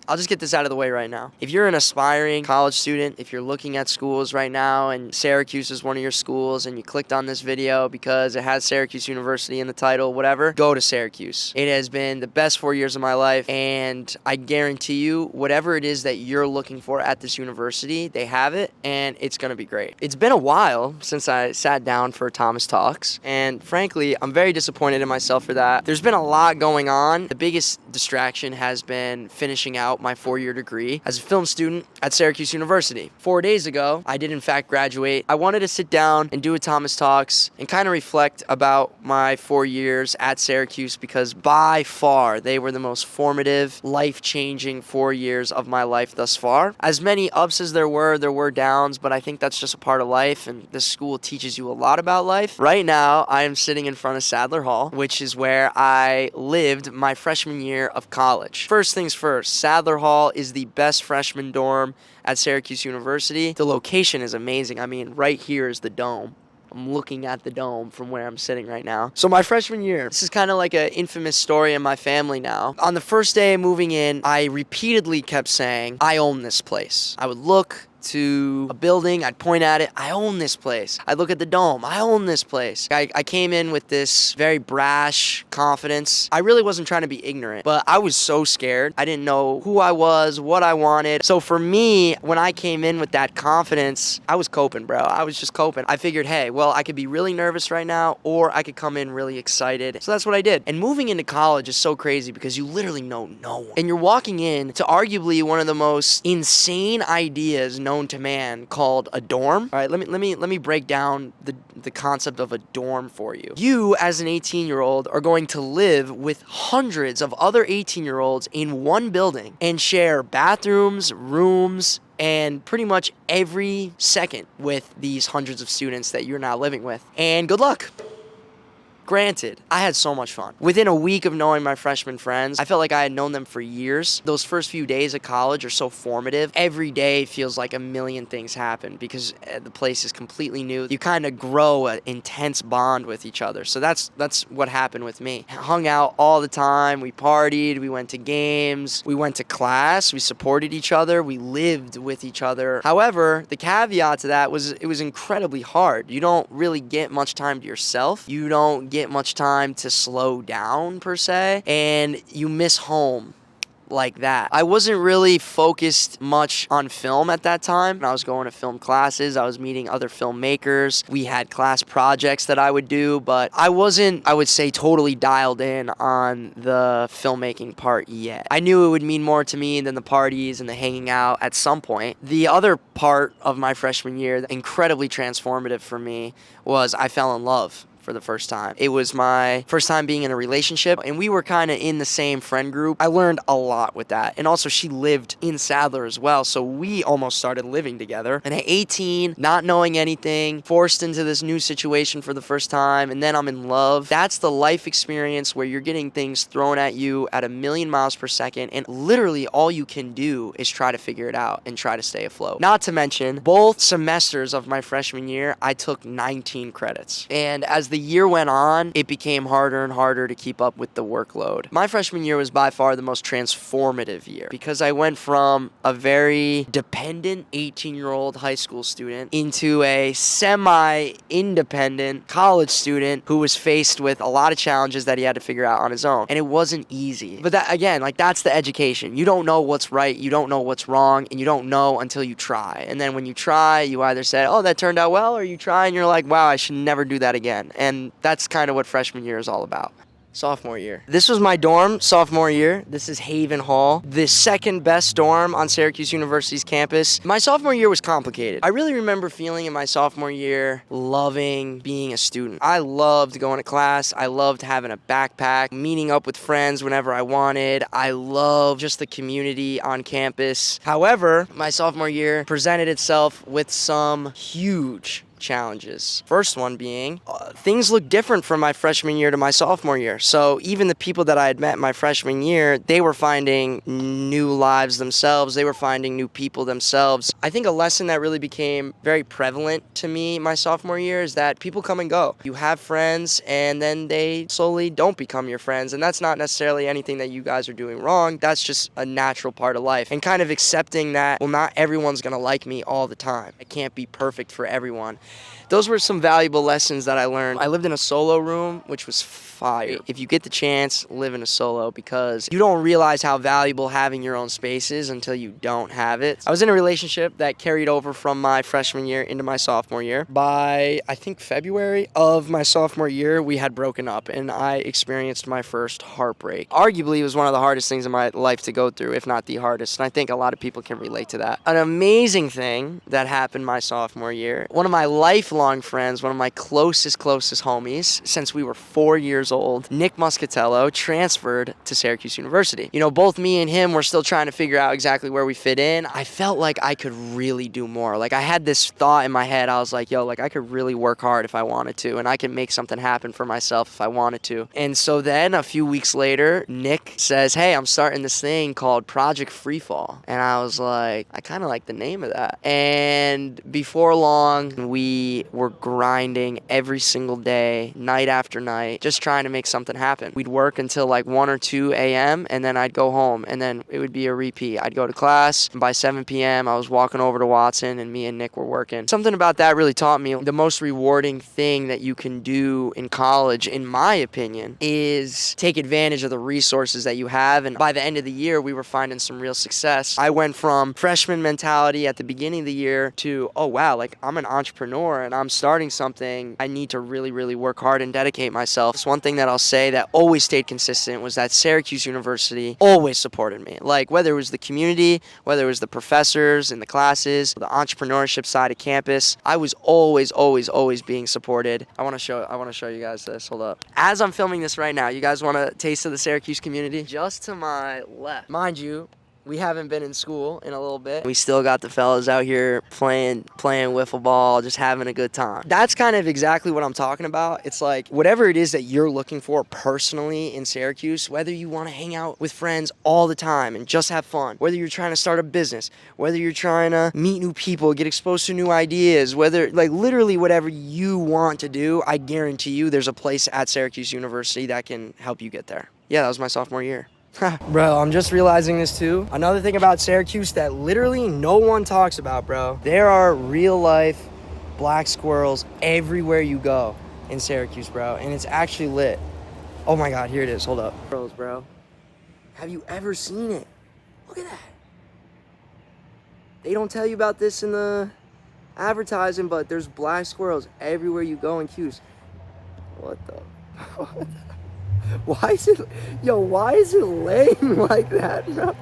I'll just get this out of the way right now. If you're an aspiring college student, if you're looking at schools right now and Syracuse is one of your schools and you clicked on this video because it has Syracuse University in the title, whatever, go to Syracuse. It has been the best 4 years of my life, and I guarantee you, whatever it is that you're looking for at this university, they have it, and it's going to be great. It's been a while since I sat down for Thomas Talks, and frankly, I'm very disappointed in myself for that. There's been a lot going on. The biggest distraction has been finishing out my 4-year degree as a film student at Syracuse University. 4 days ago, I did in fact graduate. I wanted to sit down and do a Thomas Talks and kind of reflect about my 4 years at Syracuse, because by far they were the most formative, life-changing 4 years of my life thus far. As many ups as there were downs, but I think that's just a part of life, and this school teaches you a lot about life. Right now, I am sitting in front of Sadler Hall, which is where I lived my freshman year of college. First things first, Sadler Hall is the best freshman dorm at Syracuse University. The location is amazing. I mean, right here is the dome. I'm looking at the dome from where I'm sitting right now. So my freshman year, this is kind of like an infamous story in my family now. On the first day of moving in, I repeatedly kept saying, I own this place. I would look to a building, I'd point at it, I own this place. I'd look at the dome, I own this place. I came in with this very brash confidence. I really wasn't trying to be ignorant, but I was so scared. I didn't know who I was, what I wanted. So for me, when I came in with that confidence, I was coping, bro. I was just coping. I figured, hey, well, I could be really nervous right now, or I could come in really excited. So that's what I did. And moving into college is so crazy because you literally know no one. And you're walking in to arguably one of the most insane ideas known to man, called a dorm. All right, let me break down the concept of a dorm for you. You, as an 18-year-old, are going to live with hundreds of other 18-year-olds in one building and share bathrooms, rooms, and pretty much every second with these hundreds of students that you're now living with. And good luck. Granted, I had so much fun. Within a week of knowing my freshman friends, I felt like I had known them for years. Those first few days of college are so formative. Every day feels like a million things happen because the place is completely new. You kind of grow an intense bond with each other. So that's what happened with me. Hung out all the time. We partied. We went to games. We went to class. We supported each other. We lived with each other. However, the caveat to that was it was incredibly hard. You don't really get much time to yourself. You don't get much time to slow down per se, and you miss home like that. I wasn't really focused much on film at that time. I was going to film classes. I was meeting other filmmakers. We had class projects that I would do, but I wasn't, I would say, totally dialed in on the filmmaking part yet. I knew it would mean more to me than the parties and the hanging out at some point. The other part of my freshman year, incredibly transformative for me, was I fell in love for the first time. It was my first time being in a relationship, and we were kind of in the same friend group. I learned a lot with that. And also, she lived in Sadler as well, so we almost started living together. And at 18, not knowing anything, forced into this new situation for the first time, and then I'm in love. That's the life experience where you're getting things thrown at you at 1,000,000 miles per second, and literally all you can do is try to figure it out and try to stay afloat. Not to mention, both semesters of my freshman year, I took 19 credits. And as the year went on, it became harder and harder to keep up with the workload. My freshman year was by far the most transformative year because I went from a very dependent 18-year-old high school student into a semi-independent college student who was faced with a lot of challenges that he had to figure out on his own. And it wasn't easy. But that, again, like, that's the education. You don't know what's right, you don't know what's wrong, and you don't know until you try. And then when you try, you either say, oh, that turned out well, or you try and you're like, wow, I should never do that again. And that's kind of what freshman year is all about. Sophomore year. This was my dorm sophomore year. This is Haven Hall, the second best dorm on Syracuse University's campus. My sophomore year was complicated. I really remember feeling in my sophomore year loving being a student. I loved going to class. I loved having a backpack, meeting up with friends whenever I wanted. I loved just the community on campus. However, my sophomore year presented itself with some huge challenges. First one being, things look different from my freshman year to my sophomore year. So even the people that I had met my freshman year, they were finding new lives themselves. They were finding new people themselves. I think a lesson that really became very prevalent to me my sophomore year is that people come and go. You have friends and then they slowly don't become your friends. And that's not necessarily anything that you guys are doing wrong. That's just a natural part of life. And kind of accepting that, well, not everyone's going to like me all the time. I can't be perfect for everyone. Those were some valuable lessons that I learned. I lived in a solo room, which was fire. If you get the chance, live in a solo, because you don't realize how valuable having your own space is until you don't have it. I was in a relationship that carried over from my freshman year into my sophomore year. By, I think, February of my sophomore year, we had broken up, and I experienced my first heartbreak. Arguably, it was one of the hardest things in my life to go through, if not the hardest, and I think a lot of people can relate to that. An amazing thing that happened my sophomore year, one of my lifelong friends, one of my closest homies, since we were 4 years old, Nick Muscatello, transferred to Syracuse University. You know, both me and him were still trying to figure out exactly where we fit in. I felt like I could really do more. Like, I had this thought in my head. I was like, yo, like, I could really work hard if I wanted to, and I could make something happen for myself if I wanted to. And so then a few weeks later, Nick says, hey, I'm starting this thing called Project Freefall. And I was like, I kind of like the name of that. And before long, we were grinding every single day, night after night, just trying to make something happen. We'd work until like 1 or 2 a.m. and then I'd go home, and then it would be a repeat. I'd go to class, and by 7 p.m. I was walking over to Watson, and me and Nick were working. Something about that really taught me the most rewarding thing that you can do in college, in my opinion, is take advantage of the resources that you have. And by the end of the year, we were finding some real success. I went from freshman mentality at the beginning of the year to, oh wow, like, I'm an entrepreneur and I'm starting something. I need to really, really work hard and dedicate myself. It's one thing that I'll say that always stayed consistent was that Syracuse University always supported me. Like, whether it was the community, whether it was the professors in the classes, the entrepreneurship side of campus, I was always being supported. I want to show you guys this. Hold up. As I'm filming this right now, you guys want a taste of the Syracuse community? Just to my left. Mind you, we haven't been in school in a little bit. We still got the fellas out here playing wiffle ball, just having a good time. That's kind of exactly what I'm talking about. It's like, whatever it is that you're looking for personally in Syracuse, whether you want to hang out with friends all the time and just have fun, whether you're trying to start a business, whether you're trying to meet new people, get exposed to new ideas, whether, like, literally whatever you want to do, I guarantee you there's a place at Syracuse University that can help you get there. Yeah, that was my sophomore year. Bro, I'm just realizing this too. Another thing about Syracuse that literally no one talks about, bro. There are real life black squirrels everywhere you go in Syracuse, bro. And it's actually lit. Oh my God, here it is. Hold up. Squirrels, bro. Have you ever seen it? Look at that. They don't tell you about this in the advertising, but there's black squirrels everywhere you go in Cuse. What the? Why is it laying like that, bro?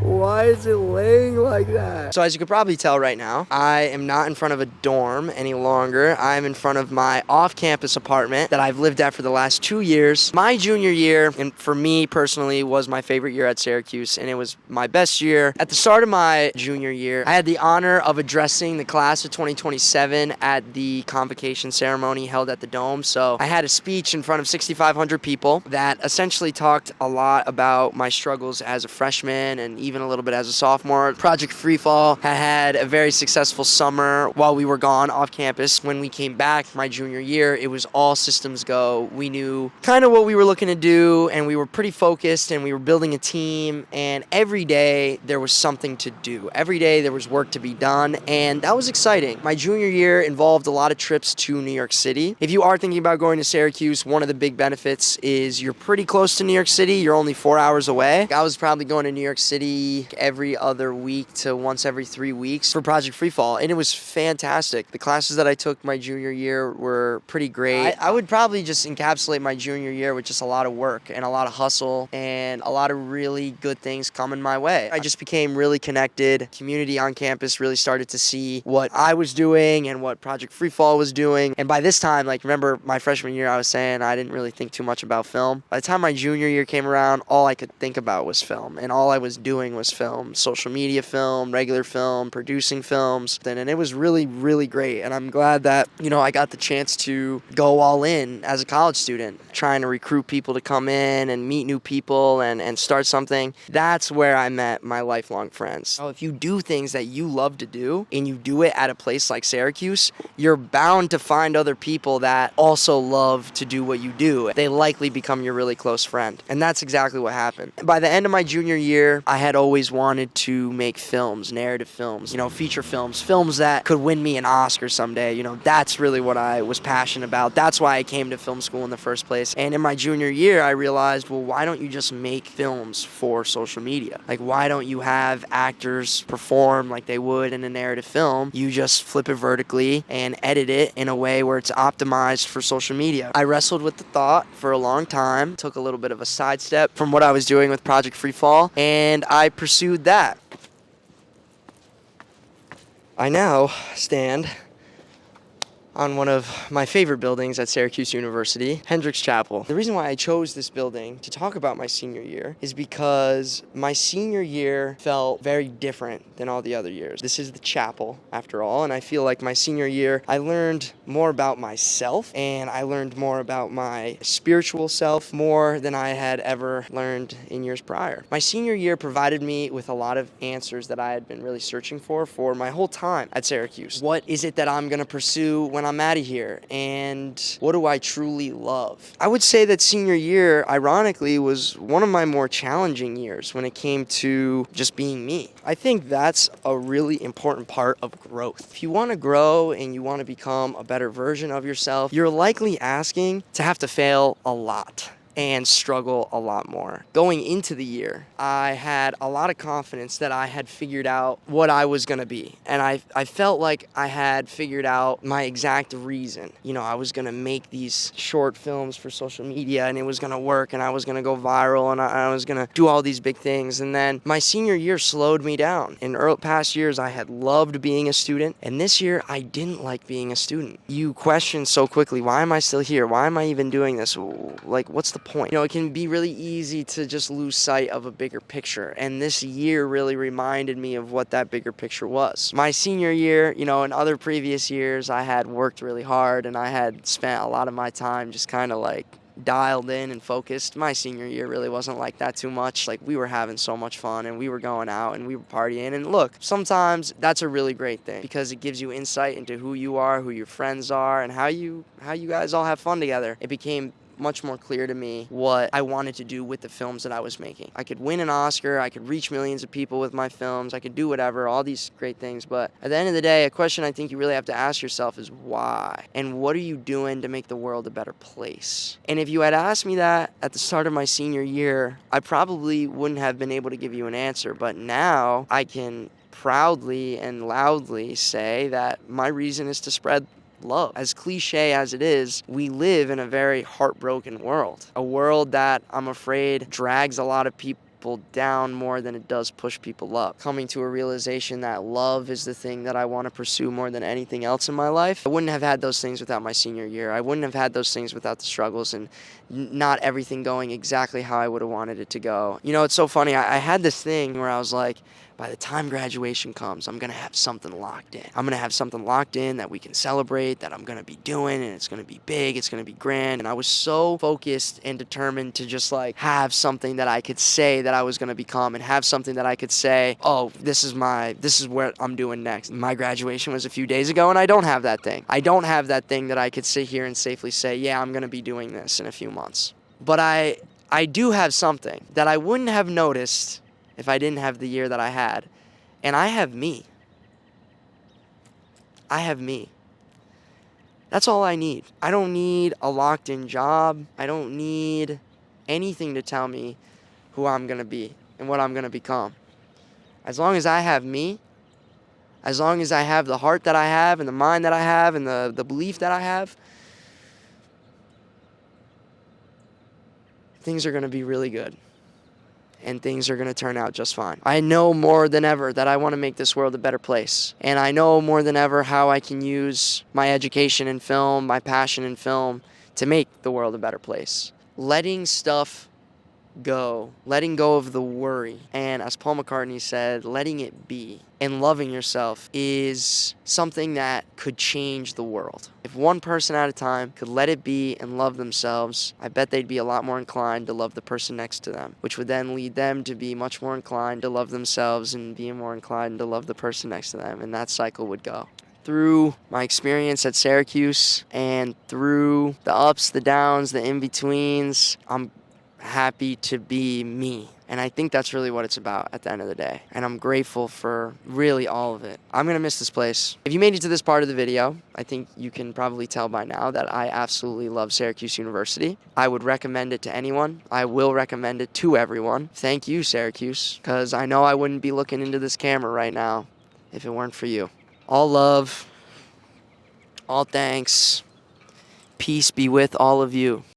Why is it laying like that? So as you could probably tell right now, I am not in front of a dorm any longer. I'm in front of my off-campus apartment that I've lived at for the last 2 years. My junior year, and for me personally, was my favorite year at Syracuse, and it was my best year. At the start of my junior year, I had the honor of addressing the class of 2027 at the convocation ceremony held at the Dome. So I had a speech in front of 6,500 people that essentially talked a lot about my struggles as a freshman and even a little bit as a sophomore. Project Freefall had a very successful summer while we were gone off campus. When we came back my junior year, it was all systems go. We knew kind of what we were looking to do, and we were pretty focused, and we were building a team, and every day there was something to do. Every day there was work to be done, and that was exciting. My junior year involved a lot of trips to New York City. If you are thinking about going to Syracuse, one of the big benefits is you're pretty close to New York City. You're only 4 hours away. I was probably going to New York City every other week to once every 3 weeks for Project Freefall, and it was fantastic. The classes that I took my junior year were pretty great. I would probably just encapsulate my junior year with just a lot of work and a lot of hustle and a lot of really good things coming my way. I just became really connected. Community on campus really started to see what I was doing and what Project Freefall was doing. And by this time, like, remember my freshman year, I was saying I didn't really think too much about film. By the time my junior year came around, all I could think about was film, and all I was doing doing was film, social media film, regular film, producing films. And it was really, really great. And I'm glad that, I got the chance to go all in as a college student, trying to recruit people to come in and meet new people and start something. That's where I met my lifelong friends. So if you do things that you love to do and you do it at a place like Syracuse, you're bound to find other people that also love to do what you do. They likely become your really close friend. And that's exactly what happened. By the end of my junior year, I had always wanted to make films, narrative films, feature films, films that could win me an Oscar someday. That's really what I was passionate about. That's why I came to film school in the first place. And in my junior year, I realized, well, why don't you just make films for social media? Like, why don't you have actors perform like they would in a narrative film? You just flip it vertically and edit it in a way where it's optimized for social media. I wrestled with the thought for a long time, took a little bit of a sidestep from what I was doing with Project Free Fall, and I pursued that. I now stand on one of my favorite buildings at Syracuse University, Hendricks Chapel. The reason why I chose this building to talk about my senior year is because my senior year felt very different than all the other years. This is the chapel, after all, and I feel like my senior year, I learned more about myself, and I learned more about my spiritual self, more than I had ever learned in years prior. My senior year provided me with a lot of answers that I had been really searching for my whole time at Syracuse. What is it that I'm going to pursue when I'm out of here, and what do I truly love? I would say that senior year, ironically, was one of my more challenging years when it came to just being me. I think that's a really important part of growth. If you want to grow and you want to become a better version of yourself, you're likely asking to have to fail a lot and struggle a lot more. Going into the year, I had a lot of confidence that I had figured out what I was going to be. And I felt like I had figured out my exact reason. I was going to make these short films for social media, and it was going to work, and I was going to go viral, and I was going to do all these big things. And then my senior year slowed me down. In past years, I had loved being a student, and this year, I didn't like being a student. You question so quickly, why am I still here? Why am I even doing this? Like, what's the point? It can be really easy to just lose sight of a bigger picture, and this year really reminded me of what that bigger picture was. My senior year, in other previous years, I had worked really hard, and I had spent a lot of my time just kind of like dialed in and focused. My senior year really wasn't like that too much. Like, we were having so much fun, and we were going out, and we were partying, and look, sometimes that's a really great thing because it gives you insight into who you are, who your friends are, and how you guys all have fun together. It became much more clear to me what I wanted to do with the films that I was making. I could win an Oscar, I could reach millions of people with my films, I could do whatever, all these great things, but at the end of the day, a question I think you really have to ask yourself is why? And what are you doing to make the world a better place? And if you had asked me that at the start of my senior year, I probably wouldn't have been able to give you an answer, but now I can proudly and loudly say that my reason is to spread love. As cliche as it is, we live in a very heartbroken world. A world that I'm afraid drags a lot of people down more than it does push people up. Coming to a realization that love is the thing that I want to pursue more than anything else in my life. I wouldn't have had those things without my senior year. I wouldn't have had those things without the struggles and not everything going exactly how I would have wanted it to go. It's so funny. I had this thing where I was like, by the time graduation comes, I'm going to have something locked in. I'm going to have something locked in that we can celebrate, that I'm going to be doing, and it's going to be big, it's going to be grand. And I was so focused and determined to just like have something that I could say that I was going to become, and have something that I could say, oh, this is what I'm doing next. My graduation was a few days ago, and I don't have that thing. I don't have that thing that I could sit here and safely say, yeah, I'm going to be doing this in a few months. But I do have something that I wouldn't have noticed if I didn't have the year that I had. And I have me. I have me. That's all I need. I don't need a locked-in job. I don't need anything to tell me who I'm going to be and what I'm going to become. As long as I have me, as long as I have the heart that I have and the mind that I have and the belief that I have, things are going to be really good. And things are going to turn out just fine. I know more than ever that I want to make this world a better place. And I know more than ever how I can use my education in film, my passion in film, to make the world a better place. Letting stuff go, letting go of the worry. And as Paul McCartney said, letting it be and loving yourself is something that could change the world. If one person at a time could let it be and love themselves, I bet they'd be a lot more inclined to love the person next to them, which would then lead them to be much more inclined to love themselves and be more inclined to love the person next to them, and that cycle would go. Through my experience at Syracuse and through the ups, the downs, the in-betweens, I'm happy to be me. And I think that's really what it's about at the end of the day. And I'm grateful for really all of it. I'm going to miss this place. If you made it to this part of the video, I think you can probably tell by now that I absolutely love Syracuse University. I would recommend it to anyone. I will recommend it to everyone. Thank you, Syracuse, because I know I wouldn't be looking into this camera right now if it weren't for you. All love, all thanks, peace be with all of you.